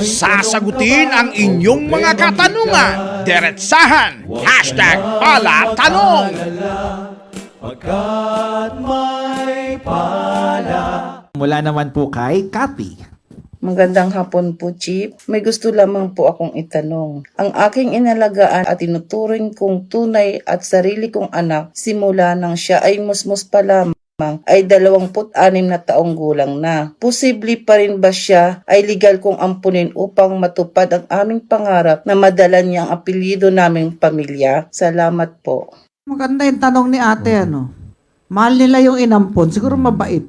Sasagutin ang inyong mga katanungan. Diretsahan. #palatanong. Pagkat may pala. Mula naman po kay Cathy. Magandang hapon po, Chief. May gusto lamang po akong itanong. Ang aking inalagaan at tinuturing kong tunay at sarili kong anak simula nang siya ay musmus pa lamang ay 26 na taong gulang na. Posible pa rin ba siya ay legal kong ampunin upang matupad ang aming pangarap na madala niya ang apelyido naming pamilya? Salamat po. Maganda yung tanong ni ate, ano? Mahal nila yung inampon, siguro mabait.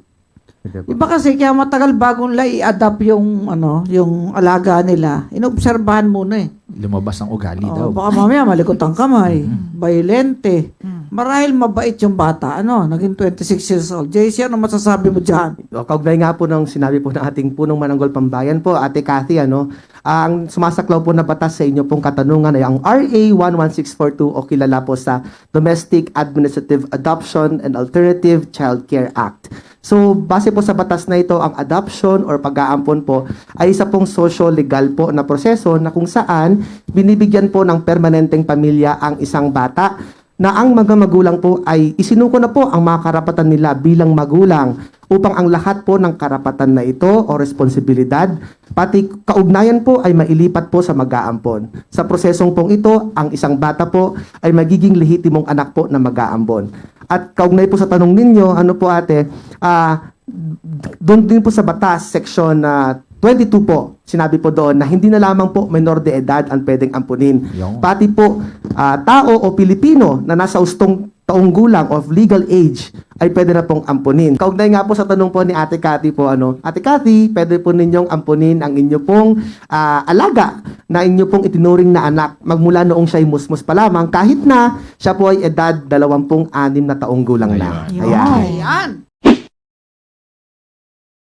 Iba kasi kaya matagal bagong i-adapt yung yung alaga nila. Inobserbahan muna eh. Lumabas ang ugali daw. Baka mamaya malikot ang kamay, violente. Marahil mabait yung bata, naging 26 years old. JC, ano masasabi mo dyan? Kaugnay nga po ng sinabi po ng ating punong Mananggol Pambayan po, Ate Cathy, ang sumasaklaw po na batas sa inyo pong katanungan ay ang RA 11642 o kilala po sa Domestic Administrative Adoption and Alternative Child Care Act. So, base po sa batas na ito, ang adoption or pag-aampon po ay isa pong socio-legal po na proseso na kung saan binibigyan po ng permanenteng pamilya ang isang bata na ang mga magulang po ay isinuko na po ang mga karapatan nila bilang magulang upang ang lahat po ng karapatan na ito o responsibilidad, pati kaugnayan po ay mailipat po sa mag-aampon. Sa prosesong pong ito, ang isang bata po ay magiging lehitimong anak po na mag-aampon. At kaugnay po sa tanong ninyo, ate, doon din po sa batas, section 22 po, sinabi po doon na hindi na lamang po minor de edad ang pwedeng ampunin. Pati po tao o Pilipino na nasa ustong taong gulang of legal age ay pwede na pong ampunin. Kaugnay nga po sa tanong po ni Ate Cathy po, Ate Cathy, pwede po ninyong ampunin ang inyo pong alaga na inyo pong itinuring na anak magmula noong siya'y musmus pa lamang kahit na siya po ay edad 26 na taong gulang na. Ayan.